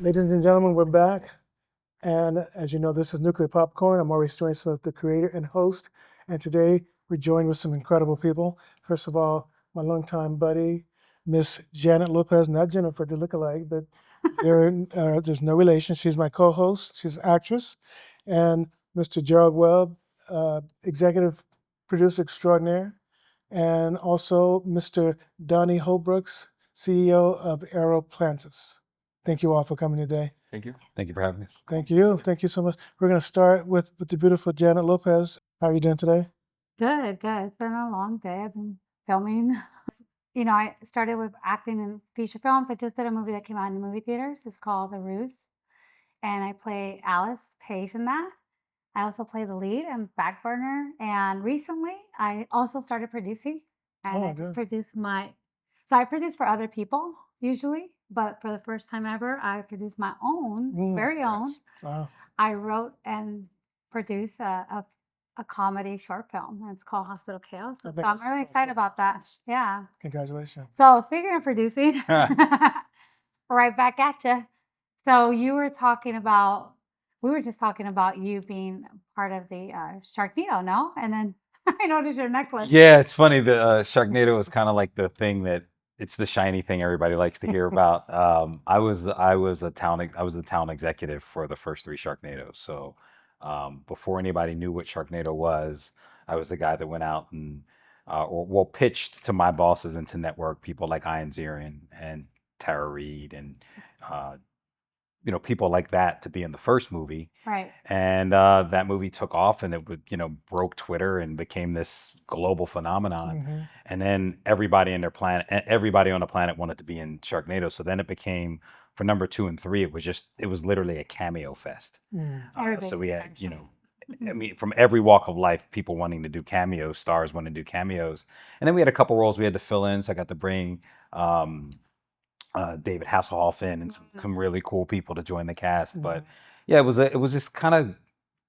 Ladies and gentlemen, we're back. And as you know, this is Nuclear Popcorn. I'm Maurice Dwayne Smith, the creator and host. And today we're joined with some incredible people. First of all, my longtime buddy, Miss Janet Lopez, not Jennifer, the lookalike, but there's no relation. She's my co-host. She's an actress. And Mr. Gerald Webb, executive producer extraordinaire. And also Mr. Donnie Holbrooks, CEO of Aeroplantis. Thank you all for coming today. Thank you. Thank you for having us. Thank you. Thank you so much. We're going to start with the beautiful Janet Lopez. How are you doing today? Good, good. It's been a long day. I've been filming. I started with acting in feature films. I just did a movie that came out in the movie theaters. It's called The Ruse, and I play Alice Page in that. I also play the lead and back burner. And recently, I also started producing, and I just produced So I produce for other people usually, but for the first time ever, I produced my own, very own. Wow. I wrote and produced a comedy short film. And it's called Hospital Chaos. So I'm really excited about that. Yeah. Congratulations. So speaking of producing, right back at you. So we were just talking about you being part of the Sharknado, no? And then I noticed your necklace. Yeah, it's funny. The Sharknado is kind of like the thing that it's the shiny thing everybody likes to hear about. I was the town executive for the first three Sharknadoes. So before anybody knew what Sharknado was, I was the guy that went out and pitched to my bosses and to network people like Ian Ziering and Tara Reid and people like that to be in the first movie. Right. And that movie took off and it would, broke Twitter and became this global phenomenon. Mm-hmm. And then everybody on the planet wanted to be in Sharknado. So then it became, for number 2 and 3, it was literally a cameo fest. So we had, from every walk of life, people wanting to do cameos, stars wanting to do cameos. And then we had a couple roles we had to fill in. So I got to bring David Hasselhoff in and some really cool people to join the cast. But yeah, it was this kind of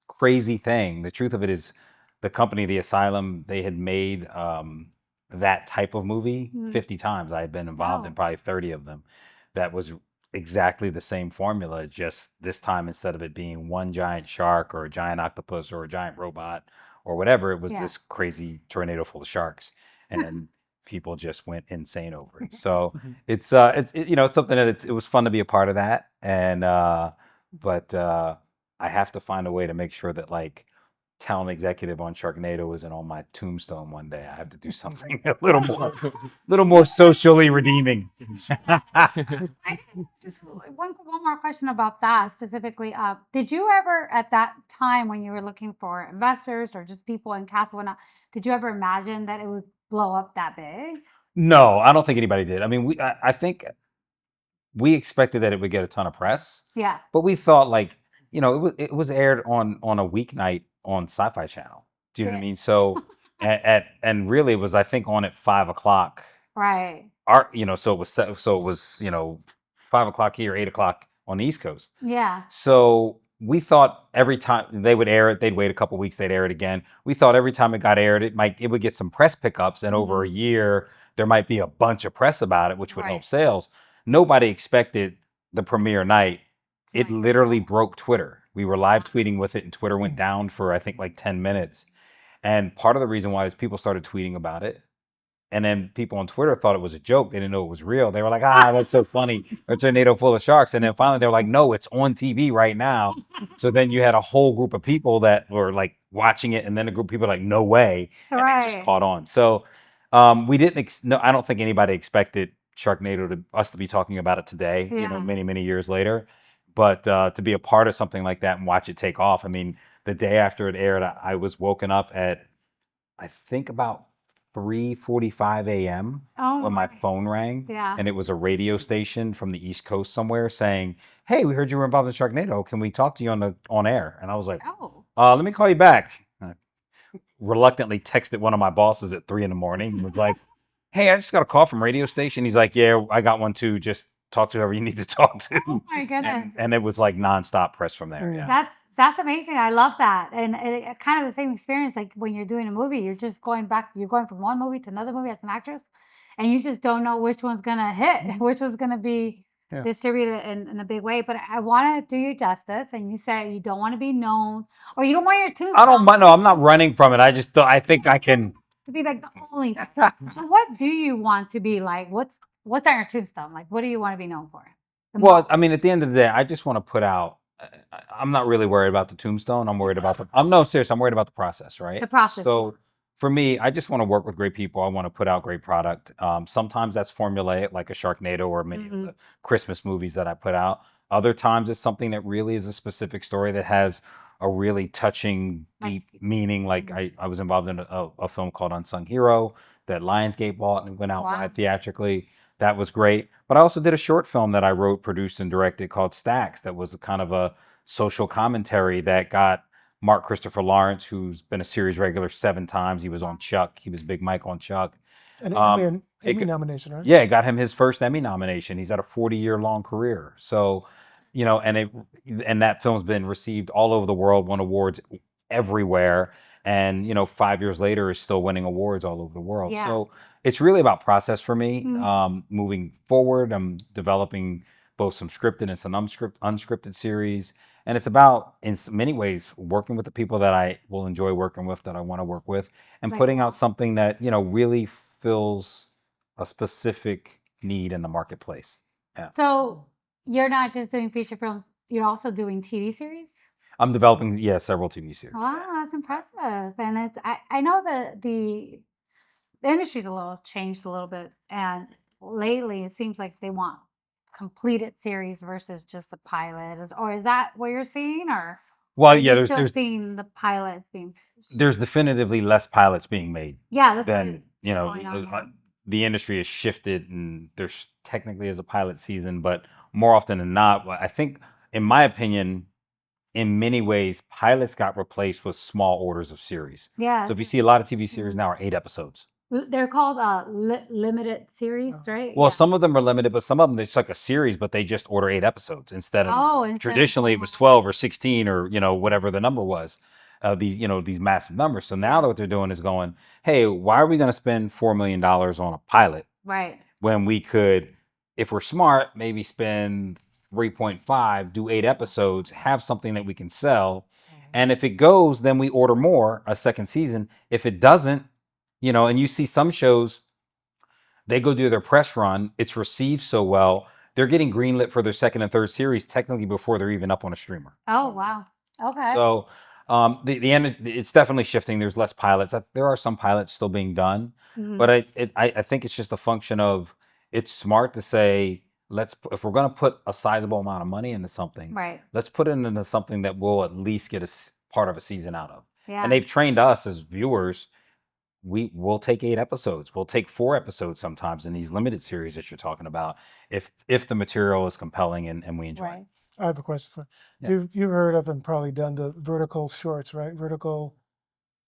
crazy thing. The truth of it is the company, The Asylum, they had made that type of movie 50 times. I had been involved in probably 30 of them. That was exactly the same formula, just this time instead of it being one giant shark or a giant octopus or a giant robot or whatever, it was this crazy tornado full of sharks. And then people just went insane over it. So it's something that it was fun to be a part of that. And but I have to find a way to make sure that like talent executive on Sharknado isn't on my tombstone one day. I have to do something a little more socially redeeming. Just one more question about that specifically. Did you ever, at that time when you were looking for investors or just people in cast and whatnot, did you ever imagine that it would blow up that big? No, I don't think anybody did. I mean, I think we expected that it would get a ton of press. Yeah. But we thought it was aired on a weeknight on Sci-Fi Channel. Do you know what I mean? So and really it was, I think, on at 5:00. Right. So it was 5:00 here, 8:00 on the East Coast. Yeah. So we thought every time they would air it, they'd wait a couple weeks, they'd air it again. We thought every time it got aired, it would get some press pickups, and over a year there might be a bunch of press about it, which would help sales. Nobody expected the premiere night. It literally broke Twitter. We were live tweeting with it, and Twitter went down for, I think, like 10 minutes. And part of the reason why is people started tweeting about it. And then people on Twitter thought it was a joke. They didn't know it was real. They were like, that's so funny. A tornado full of sharks. And then finally they were like, no, it's on TV right now. So then you had a whole group of people that were like watching it. And then a group of people like, no way. And it just caught on. So we didn't, I don't think anybody expected Sharknado us to be talking about it today, many, many years later. But to be a part of something like that and watch it take off. I mean, the day after it aired, I was woken up at, I think, about 3:45 a.m. when my phone rang. Yeah. And it was a radio station from the East Coast somewhere saying, hey, we heard you were involved in Sharknado. Can we talk to you on air? And I was like, let me call you back. Reluctantly texted one of my bosses at 3 a.m. and was like, hey, I just got a call from radio station. He's like, yeah, I got one too. Just talk to whoever you need to talk to. Oh my goodness. And it was like nonstop press from there. Yeah. That's amazing. I love that. And it kind of the same experience like when you're doing a movie, you're just going from one movie to another movie as an actress, and you just don't know which one's going to hit, which one's going to be distribute it in a big way. But I want to do you justice. And you said you don't want to be known, or you don't want your tombstone. I don't mind. No, I'm not running from it. I just I think I can. To be like the only thing. So what do you want to be like? What's on your tombstone? Like, what do you want to be known for? Well, I mean, at the end of the day, I just want to put out. I'm not really worried about the tombstone. I'm worried about the. I'm no serious. I'm worried about the process, right? The process. So for me, I just want to work with great people. I want to put out great product. Sometimes that's formulaic, like a Sharknado or many of the Christmas movies that I put out. Other times it's something that really is a specific story that has a really touching, deep meaning. Like I was involved in a film called Unsung Hero that Lionsgate bought and went out wide theatrically. That was great. But I also did a short film that I wrote, produced, and directed called Stacks that was a kind of a social commentary that got Mark Christopher Lawrence, who's been a series regular 7 times. He was on Chuck. He was Big Mike on Chuck. An Emmy nomination, right? Yeah, it got him his first Emmy nomination. He's had a 40-year long career. So, and that film's been received all over the world, won awards everywhere, and 5 years later is still winning awards all over the world. Yeah. So it's really about process for me. Moving forward, I'm developing both some scripted and some unscripted series, and it's about, in many ways, working with the people that I will enjoy working with, that I want to work with, and putting out something that really fills a specific need in the marketplace. Yeah. So you're not just doing feature films; you're also doing TV series. I'm developing, several TV series. Wow, that's impressive. And it's I know that the industry's changed a little bit, and lately it seems like they want completed series versus just a pilot. Or is that what you're seeing, or well, are you there's still seeing the pilots being pushed? There's definitively less pilots being made. Yeah, that's than going the industry has shifted, and there's technically is a pilot season, but more often than not, I think, in my opinion, in many ways, pilots got replaced with small orders of series. Yeah. So if you see a lot of TV series now are 8 episodes. They're called limited series, right? Well, some of them are limited, but some of them it's like a series, but they just order 8 episodes instead of traditionally it was 12 or 16 or whatever the number was. These massive numbers. So now what they're doing is going, hey, why are we going to spend $4 million on a pilot? Right. When we could, if we're smart, maybe spend 3.5, do 8 episodes, have something that we can sell. And if it goes, then we order more, a second season. If it doesn't, and you see some shows, they go do their press run, it's received so well, they're getting greenlit for their second and third series technically before they're even up on a streamer. Oh, wow. Okay. So the end, it's definitely shifting. There's less pilots. There are some pilots still being done, but I think it's just a function of, it's smart to say, if we're going to put a sizable amount of money into something, right, let's put it into something that we'll at least get a part of a season out of. Yeah. And they've trained us as viewers. We'll take 8 episodes. We'll take 4 episodes sometimes in these limited series that you're talking about, if the material is compelling and we enjoy it. I have a question for you. You've heard of and probably done the vertical shorts, right? Vertical.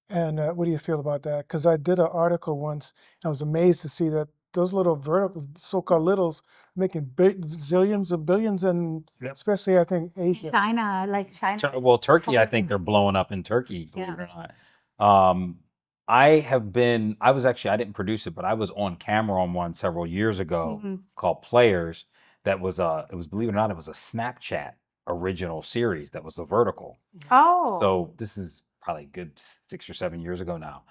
And what do you feel about that? Because I did an article once. I was amazed to see that those little vertical, so-called littles, making zillions of billions, and especially I think Asia. China. Well, Turkey, I think they're blowing up in Turkey, believe it or not. I didn't produce it, but I was on camera on one several years ago called Players. That was believe it or not, it was a Snapchat original series that was a vertical. Oh. So this is probably a good 6 or 7 years ago now.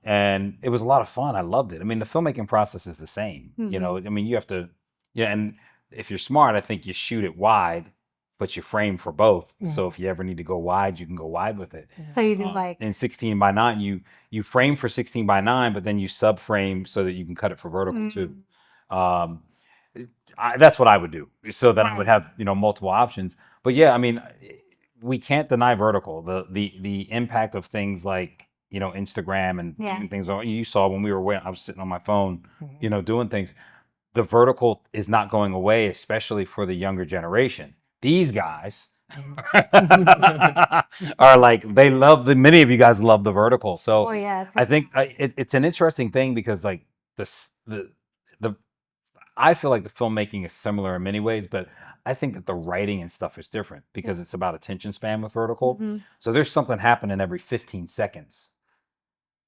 And it was a lot of fun. I loved it. I mean, the filmmaking process is the same. You have to, and if you're smart, I think you shoot it wide, but you frame for both. So if you ever need to go wide, you can go wide with it. So you do in 16:9, you frame for 16:9, but then you subframe so that you can cut it for vertical too. That's what I would do, so that I would have multiple options. But yeah, I mean, we can't deny vertical. The impact of things like Instagram and things. You saw when I was sitting on my phone, doing things. The vertical is not going away, especially for the younger generation. These guys are like, many of you guys love the vertical. So I think it's an interesting thing, because like I feel like the filmmaking is similar in many ways, but I think that the writing and stuff is different, because it's about attention span with vertical. So there's something happening every 15 seconds,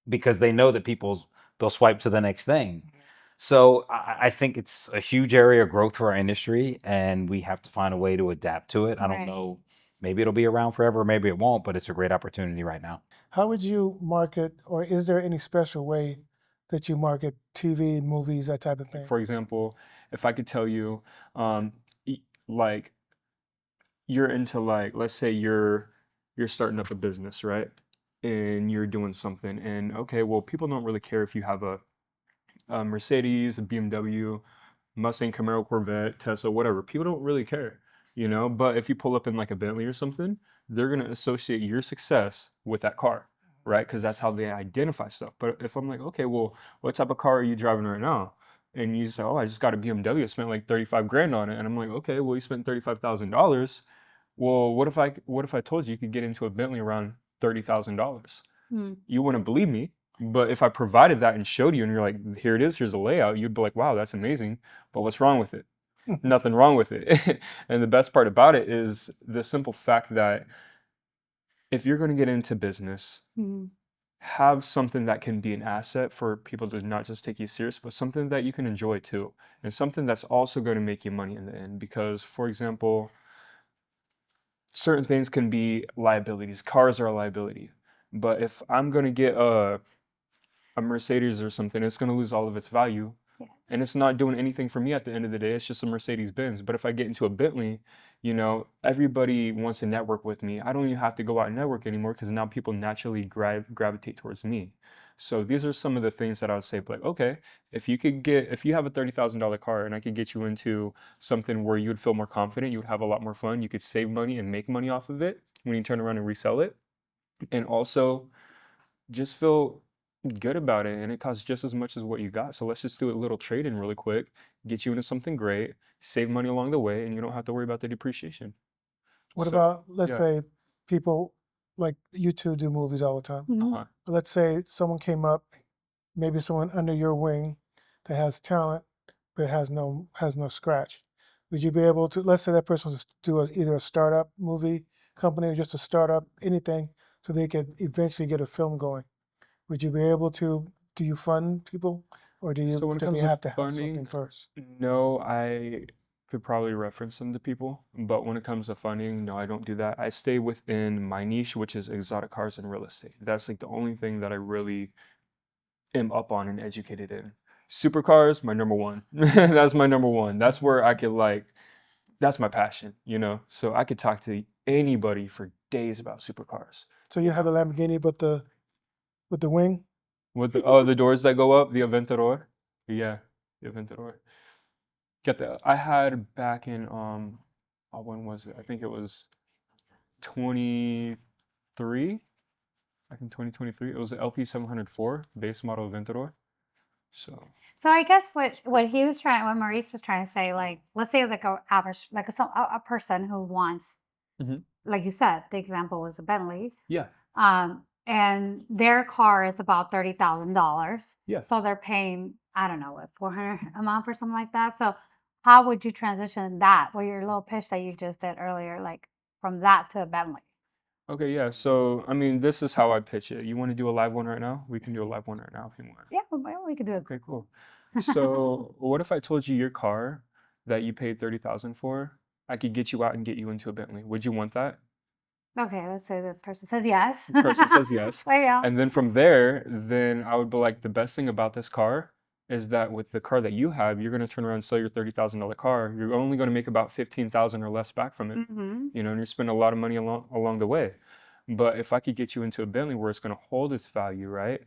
because they know that they'll swipe to the next thing. So I think it's a huge area of growth for our industry, and we have to find a way to adapt to it. I don't Right. know. Maybe it'll be around forever, maybe it won't, but it's a great opportunity right now. How would you market, or is there any special way that you market TV, movies, that type of thing? For example, if I could tell you, like you're into like, let's say you're starting up a business, right? And you're doing something, and okay, well, people don't really care if you have a Mercedes, a BMW, Mustang, Camaro, Corvette, Tesla, whatever. People don't really care, you know. But if you pull up in like a Bentley or something, they're gonna associate your success with that car, right? Because that's how they identify stuff. But if I'm like, okay, well, what type of car are you driving right now? And you say, oh, I just got a BMW. I spent like 35 grand on it. And I'm like, okay, well, you spent $35,000. Well, what if I told you could get into a Bentley around $30,000? Hmm. You wouldn't believe me. But if I provided that and showed you and you're like, here it is, here's the layout, you'd be like, wow, that's amazing. But what's wrong with it? Nothing wrong with it. And the best part about it is the simple fact that if you're going to get into business, Hmm. have something that can be an asset for people to not just take you serious, but something that you can enjoy too. And something that's also going to make you money in the end. Because, for example, certain things can be liabilities. Cars are a liability. But if I'm going to get a Mercedes or something, it's going to lose all of its value. Yeah. And it's not doing anything for me at the end of the day. It's just a Mercedes Benz. But if I get into a Bentley, you know, everybody wants to network with me. I don't even have to go out and network anymore because now people naturally gravitate towards me. So these are some of the things that I would say, like, okay, if you have a $30,000 car and I could get you into something where you would feel more confident, you would have a lot more fun, you could save money and make money off of it when you turn around and resell it. And also just feel good about it, and it costs just as much as what you got. So let's just do a little trade-in really quick, get you into something great, save money along the way, and you don't have to worry about the depreciation. What So, about, let's yeah. say, people like you two do movies all the time. Mhm. Uh-huh. But let's say someone came up, maybe someone under your wing that has talent but has no scratch. Would you be able to, let's say that person was to do either a startup movie company or just a startup, anything, so they could eventually get a film going? Would you be able to, do you fund people, or do you So when it that they comes to have to have funding, something first? no, I could probably reference them to people, but when it comes to funding, no, I don't do that. I stay within my niche, which is exotic cars and real estate. That's like the only thing that I really am up on and educated in. Supercars, my number one. That's my number one. That's where I could like, that's my passion, you know? So I could talk to anybody for days about supercars. So you have the Lamborghini with the wing? With the doors that go up, the Aventador. Yeah, the Aventador. I had back in when was it? I think it was 23. I think 2023. It was an LP 704 base model Aventador. So So I guess what Maurice was trying to say, like, let's say like a average, like a person who wants, Mhm. like you said, the example was a Bentley, yeah, and their car is about $30,000. Yeah. So they're paying, I don't know, what, 400 a month or something like that. So how would you transition that? Well, your little pitch that you just did earlier, like from that to a Bentley. okay, yeah. So I mean, this is how I pitch it. You want to do a live one right now? We can do a live one right now if you want. Yeah, well, we could do it. Okay, cool. So what if I told you your car that you paid 30,000 for, I could get you out and get you into a Bentley? Would you want that? Okay, let's say the person says yes. The person says yes. There you go. And then from there, then I would be like, the best thing about this car is that with the car that you have, you're going to turn around and sell your $30,000 car. You're only going to make about 15,000 or less back from it. Mm-hmm. You know, and you spend a lot of money along the way. But if I could get you into a Bentley where it's going to hold its value, right?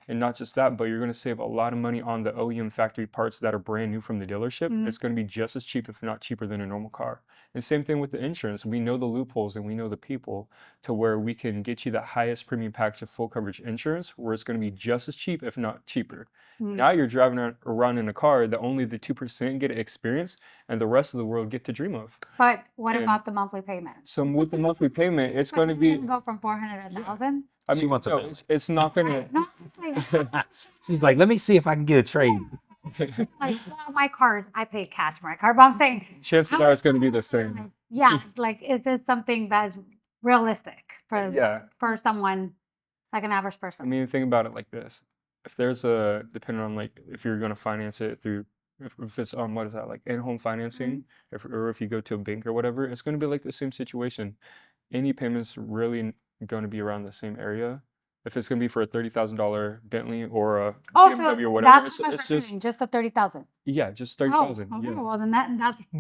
And not just that, but you're going to save a lot of money on the OEM factory parts that are brand new from the dealership. Mhm. It's going to be just as cheap, if not cheaper, than a normal car. And same thing with the insurance. We know the loopholes and we know the people to where we can get you the highest premium package of full coverage insurance where it's going to be just as cheap, if not cheaper. Mhm. Now you're driving around in a car that only the 2% get to experience and the rest of the world get to dream of. But what And- about the monthly payment? So with the monthly payment, it's going to It's be, go from 400 to 1,000. I She mean, wants a no, Bentley. it's not going to, No, just like, She's like, let me see if I can get a trade. well, my car, I pay cash for my car, but I'm saying, chances are it's going to be the same. yeah, like, is it something that's realistic Yeah. for someone like an average I person? mean, think about it like this. if there's a, depending on like if you're gonna finance it through, if it's what is that, like in-home financing, or if you go to a bank or whatever, it's gonna be like the same situation. Any payments really gonna be around the same area. If it's gonna be for a $30,000 Bentley or a Oh, so BMW or whatever, that's it's, how much it's we're just paying, just the 30,000. yeah, just Oh, 30,000. okay. Yeah. Well, then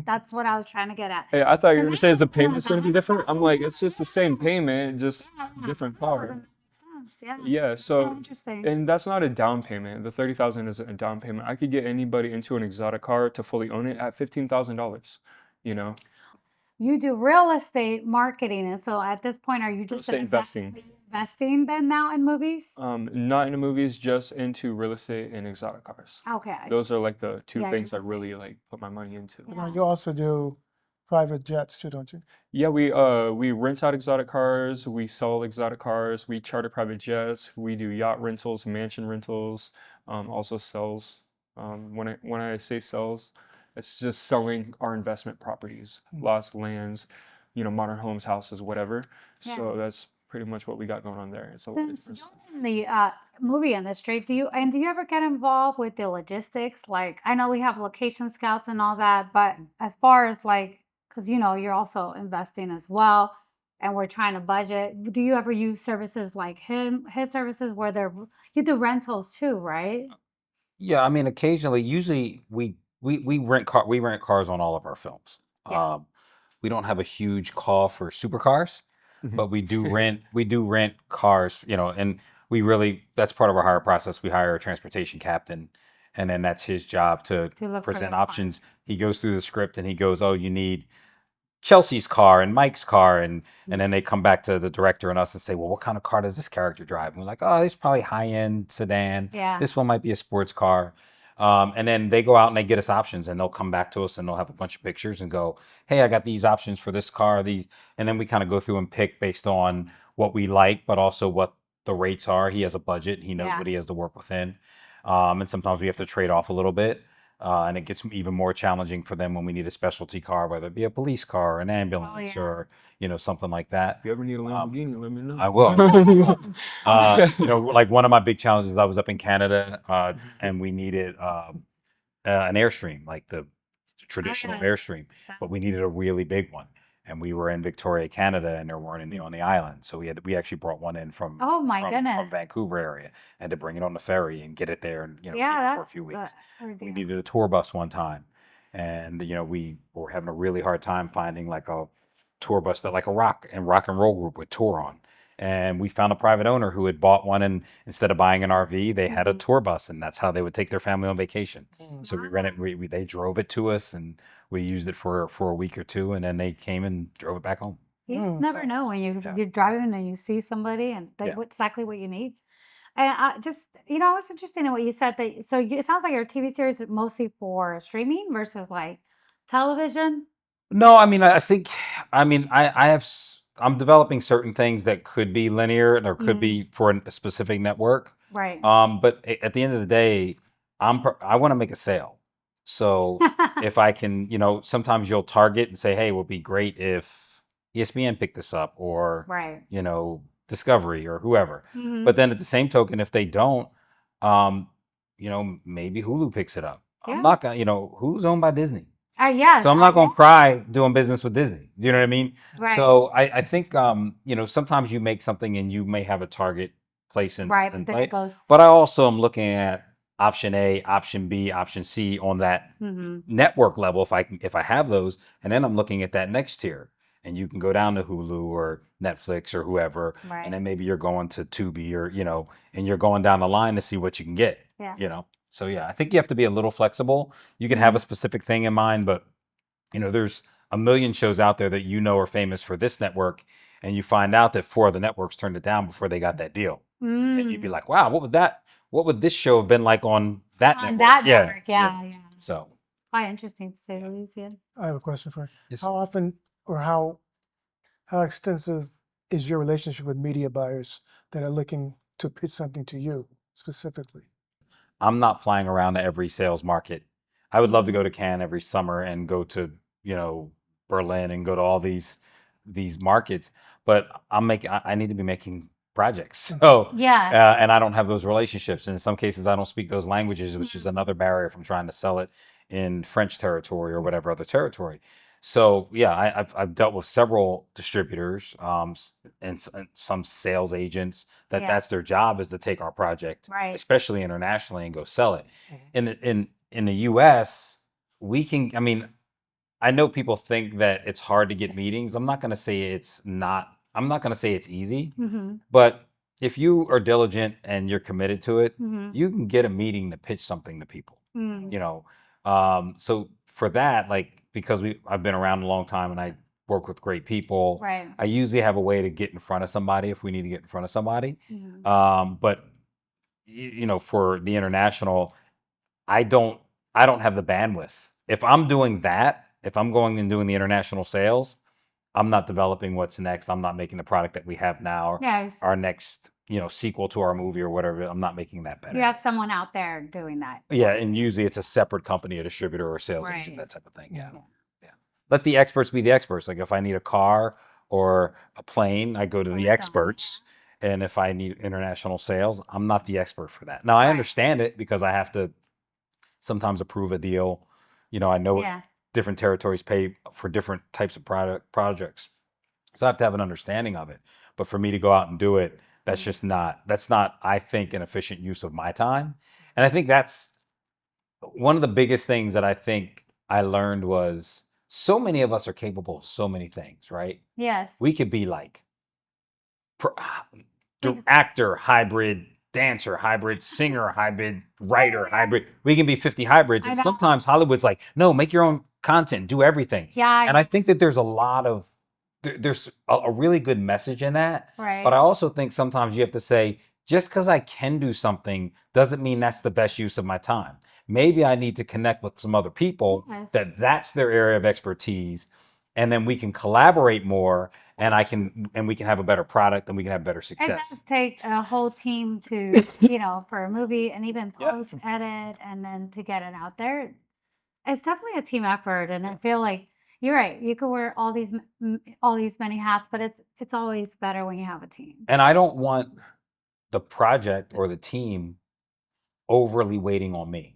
that's what I was trying to get at. Hey, I thought you were Because gonna I say is the know the payment's gonna be different. I'm like, it's just the same payment, just different Oh, car. then that makes sense. Yeah. Yeah, That's so so interesting. and that's not a down payment. The 30,000 isn't a down payment. I could get anybody into an exotic car to fully own it at $15,000. You know, You do real estate marketing, and so at this point, are you real just estate investing. investing then now in movies? Not into movies, just into real estate and exotic cars. Okay, I Those see. are like the two Yeah, things I you're really like put my money into. But now Yeah. you also do private jets too, don't you? Yeah, we rent out exotic cars, we sell exotic cars, we charter private jets, we do yacht rentals, mansion rentals, also sells. When I say sells, it's just selling our investment properties, lots, lands, modern homes, houses, whatever. Yeah. So that's pretty much what we got going on there. It's a lot of Since different stuff. you're in the movie industry, do you ever get involved with the logistics? Like, I know we have location scouts and all that, but as far as like, because you're also investing as well, and we're trying to budget. Do you ever use services like his services where you do rentals too, right? Yeah, I mean, occasionally, usually we rent cars on all of our films. Yeah. We don't have a huge call for supercars, Mhm. but we do rent cars, and that's part of our hire process. We hire a transportation captain, and then that's his job to To look for present the options. He goes through the script and he goes, "Oh, you need Chelsea's car and Mike's car," and then they come back to the director and us and say, "Well, what kind of car does this character drive?" And we're like, "Oh, this is probably high-end sedan. Yeah. This one might be a sports car." And then they go out and they get us options, and they'll come back to us and they'll have a bunch of pictures and go, "Hey, I got these options for this car." And then we kind of go through and pick based on what we like, but also what the rates are. He has a budget. He knows Yeah. what he has to work within. And sometimes we have to trade off a little bit. And it gets even more challenging for them when we need a specialty car, whether it be a police car, an ambulance, yeah. or something like that. If you ever need a Lamborghini, let me know. I will. Like one of my big challenges, I was up in Canada, and we needed an Airstream, like the traditional yeah. Airstream, but we needed a really big one. And we were in Victoria, Canada, and there weren't any on the island, so we actually brought one in from Oh my from goodness. Vancouver area, and to bring it on the ferry and get it there and keep Yeah, it for a that's few weeks. We ordeal. needed a tour bus one time, and we were having a really hard time finding like a tour bus that like a rock and roll group would tour on. And we found a private owner who had bought one, and instead of buying an RV, they had a Mhm. tour bus, and that's how they would take their family on vacation. Mm. So we rented, they drove it to us, and we used it for a week or two, and then they came and drove it back home. You just Mm. never So know when yeah, you're driving and you see somebody and yeah. what exactly what you need. And it was interesting in what you said that it sounds like your TV series is mostly for streaming versus like television. No, I mean, I think, I mean, I'm developing certain things that could be linear or could Mm, be for a specific network. right. But at the end of the day, I want to make a sale. So if I can, sometimes you'll target and say, "Hey, it would be great if ESPN picked this up," or, Right. Discovery or whoever. Hmm. But then at the same token, if they don't, um, maybe Hulu picks it up. I'm Yeah. not gonna, Hulu's owned by Disney. Yes. So I'm not going to cry doing business with Disney. Do you know what I mean? Right. So I think, sometimes you make something and you may have a target place Right. But and then play. it goes. But I also am looking at option A, option B, option C on that Hmm. network level if I have those, and then I'm looking at that next tier. And you can go down to Hulu or Netflix or whoever, and Right. then maybe you're going to Tubi or and you're going down the line to see what you can get. Yeah. So yeah, I think you have to be a little flexible. You can have Mhm. a specific thing in mind, but there's a million shows out there that are famous for this network, and you find out that 4 of the networks turned it down before they got that deal. And you'd be Mm. like, "Wow, what would this show have been like on that On network?" that Yeah, network. yeah. Yeah. So Quite interesting to say the least. Yeah. I have a question for you. yes, How often or how extensive is your relationship with media buyers that are looking to pitch something to you specifically? I'm not flying around to every sales market. I would love to Mhm. go to Cannes every summer and go to, Berlin and go to all these markets, but I need to be making projects. So, Yeah. and I don't have those relationships. And in some cases, I don't speak those languages, which is another barrier if I'm trying to sell it in French territory or whatever other territory. So yeah, I've dealt with several distributors and some sales agents Yeah. that's their job is to take our project, Right. especially internationally, and go sell it. In the U.S., we can. I mean, I know people think that it's hard to get meetings. I'm not going to say it's not. I'm not going to say it's easy, Mm-hmm. but if you are diligent and you're committed to it, Mm-hmm. you can get a meeting to pitch something to people. Mm. You know, so for that, like because I've been around a long time and I work with great people. Right. I usually have a way to get in front of somebody if we need to get in front of somebody. Mm-hmm. But you know, for the international, I don't have the bandwidth. If I'm doing that, if I'm going and doing the international sales, I'm not developing what's next. I'm not making the product that we have now or Yes. our next, sequel to our movie or whatever. I'm not making that better. You have someone out there doing that. Yeah, and usually it's a separate company, a distributor or a sales agent, Right. that type of thing. Yeah. Let the experts be the experts. Like if I need a car or a plane, I go to the experts. And if I need international sales, I'm not the expert for that. Now I Right. understand it because I have to sometimes approve a deal. I know what Yeah. different territories pay for different types of projects. So I have to have an understanding of it. But for me to go out and do it, that's just that's not, I think, an efficient use of my time. And I think that's one of the biggest things that I think I learned was so many of us are capable of so many things, right? Yes. We could be like We- actor, hybrid dancer, hybrid singer, hybrid writer, hybrid. We can be 50 hybrids. I And know. sometimes Hollywood's like, no, make your own content, do everything. Yeah. And I think that there's a lot of there's a really good message in that. Right. But I also think sometimes you have to say, just because I can do something doesn't mean that's the best use of my time. Maybe I need to connect with some other people Yes. that's their area of expertise, and then we can collaborate more, and we can have a better product, and we can have better It success. does take a whole team to, for a movie and even Yeah. post, edit, and then to get it out there. It's definitely a team effort, and I feel like you're right. You could wear all these many hats, but it's always better when you have a team. And I don't want the project or the team overly waiting on me.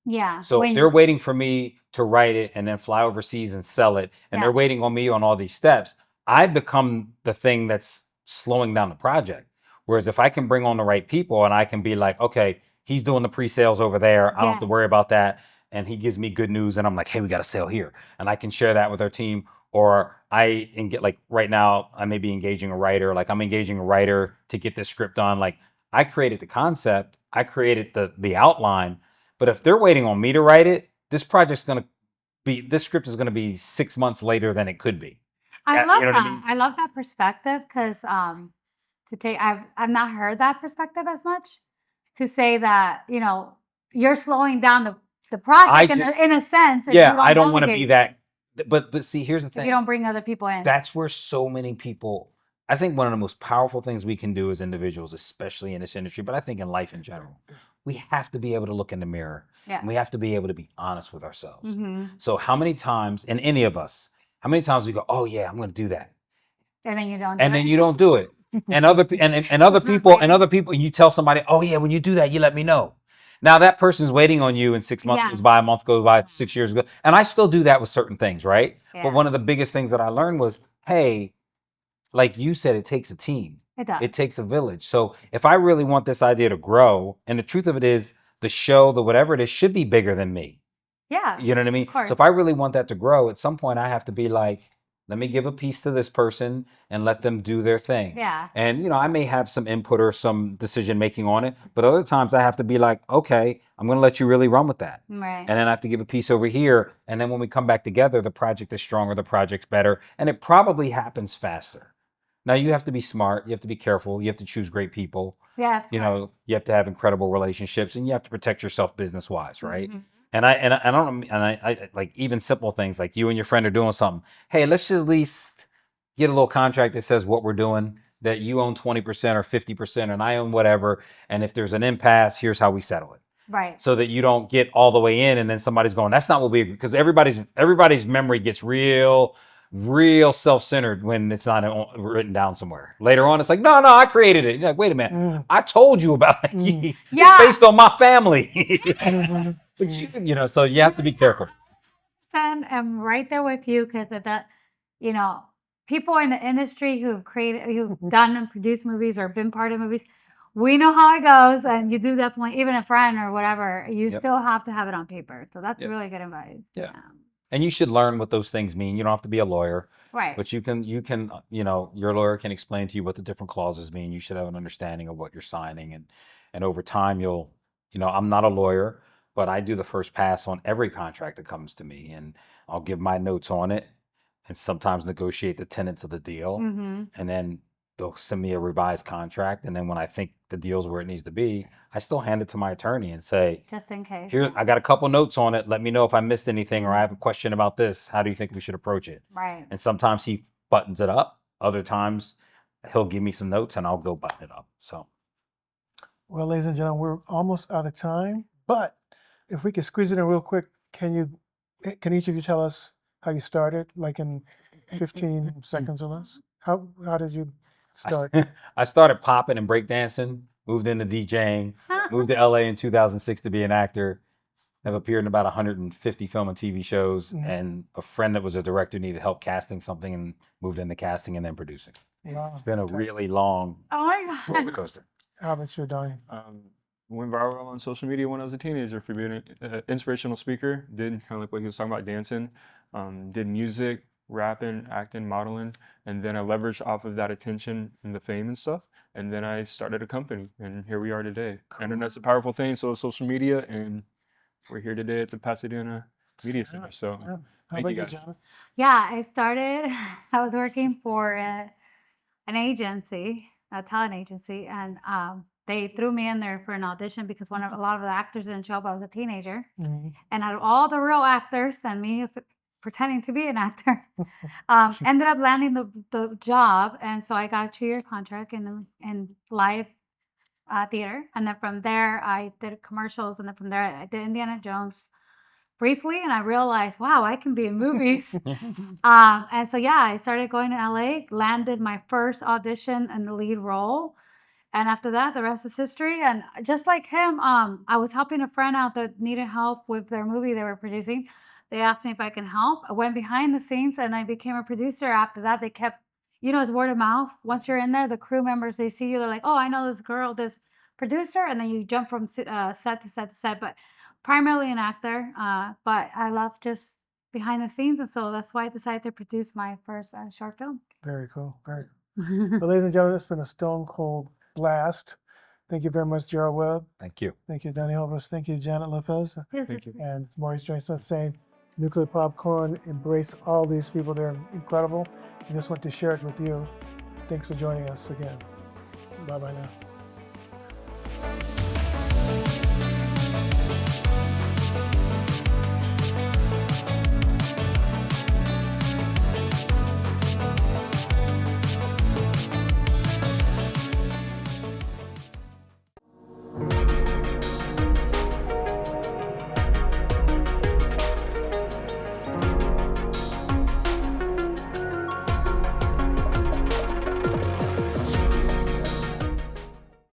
Yeah. So if they're waiting for me to write it and then fly overseas and sell it, and they're waiting on me on all these steps, I become the thing that's slowing down the project. Whereas if I can bring on the right people and I can be like, okay, he's doing the pre-sales over there, I don't have to worry about that. And he gives me good news and I'm like, hey, we got a sale here. And I can share that with our team. Or get like right now, I may be engaging a writer. Like I'm engaging a writer to get this script on. Like I created the concept, I created the outline. But if they're waiting on me to write it, this script is going to be 6 months later than it could be. I love you know that. what I mean? I love that perspective because I've not heard that perspective as much. To say that you're slowing down the project in a sense. If you I don't want to be delegate, that. But see, here's the if thing. you don't bring other people in. That's where so many people. I think one of the most powerful things we can do as individuals, especially in this industry, but I think in life in general, we have to be able to look in the mirror. Yeah. And we have to be able to be honest with ourselves. Mm-hmm. So how many times, and any of us, how many times we go, oh yeah, I'm going to do that. And then you don't. And then you don't do it. And other people, you tell somebody, oh yeah, when you do that, you let me know. Now that person's waiting on you, and 6 months goes by, a month goes by, 6 years ago. And I still do that with certain things, right? Yeah. But one of the biggest things that I learned was, hey, like you said, it takes a team. It does. It takes a village. So if I really want this idea to grow, and the truth of it is, the show, the whatever it is, should be bigger than me. Yeah. You know what I mean? So if I really want that to grow, at some point I have to be like, let me give a piece to this person and let them do their thing. Yeah. And, I may have some input or some decision making on it, but other times I have to be like, okay, I'm going to let you really run with that. Right. And then I have to give a piece over here. And then when we come back together, the project is stronger, the project's better, and it probably happens faster. Now you have to be smart. You have to be careful. You have to choose great people. Yeah. You have to have incredible relationships, and you have to protect yourself business wise, right? Mm-hmm. And I like even simple things like you and your friend are doing something. Hey, let's just at least get a little contract that says what we're doing, that you own 20% or 50% and I own whatever. And if there's an impasse, here's how we settle it. Right. So that you don't get all the way in and then somebody's going, that's not what we agree. Because everybody's memory gets real real self-centered when it's not written down somewhere. Later on, it's like, no, I created it. You're like, wait a minute, I told you about it. Yeah. It's based on my family. Mhm. But so you have to be careful. I'm right there with you because of that, you know, people in the industry who've done and produced movies or been part of movies, we know how it goes. And you do definitely, even a friend or whatever, you Yep. still have to have it on paper. So that's Yep. really good advice. Yeah. And you should learn what those things mean. You don't have to be a lawyer, Right. but you can, your lawyer can explain to you what the different clauses mean. You should have an understanding of what you're signing, and over time I'm not a lawyer, but I do the first pass on every contract that comes to me, and I'll give my notes on it, and sometimes negotiate the tenets of the deal, Mm-hmm. and then they'll send me a revised contract, and then when I think the deal's where it needs to be, I still hand it to my attorney and say, Just in case. here, I got a couple notes on it. Let me know if I missed anything or I have a question about this. How do you think we should approach it? Right. And sometimes he buttons it up. Other times he'll give me some notes and I'll go button it up. So, Well, ladies and gentlemen, we're almost out of time, but if we could squeeze it in real quick, can each of you tell us how you started, like in 15 seconds or less? How did you start? I started popping and breakdancing, moved into DJing, moved to LA in 2006 to be an actor. I've appeared in about 150 film and TV shows, and a friend that was a director needed help casting something and moved into casting and then producing. Wow, It's been a really long Oh my God. roller coaster. How about you, Donnie? Went viral on social media when I was a teenager for being an inspirational speaker. Did kind of like what he was talking about, dancing. Did music, rapping, acting, modeling, and then I leveraged off of that attention and the fame and stuff. And then I started a company, and here we are today. Internet's a powerful thing, so is social media, and we're here today at the Pasadena Media Center. So How thank about you you, guys. Jonathan? Yeah, I was working for an agency, a talent agency, and they threw me in there for an audition because a lot of the actors didn't show up. I was a teenager. Mhm. And out of all the real actors and me pretending to be an actor, ended up landing the job. And so I got a 2-year contract in live theater. And then from there, I did commercials. And then from there, I did Indiana Jones briefly. And I realized, wow, I can be in movies. And so, yeah, I started going to LA, landed my first audition in the lead role. And after that, the rest is history. And just like him, I was helping a friend out that needed help with their movie they were producing. They asked me if I can help. I went behind the scenes and I became a producer. After that, they kept, it's word of mouth. Once you're in there, the crew members, they see you, they're like, oh, I know this girl, this producer. And then you jump from set to set to set. But primarily an actor. But I love just behind the scenes. And so that's why I decided to produce my first short film. Very cool. Very cool. But ladies and gentlemen, it's been a stone cold blast. Thank you very much, Gerald Webb. Thank you. Thank you, Donnie Lopez. Thank you, Janet Lopez. Thank you. And it's Maurice Dwayne Smith saying, Nuclear Popcorn, embrace all these people. They're incredible. I just want to share it with you. Thanks for joining us again. Bye-bye now.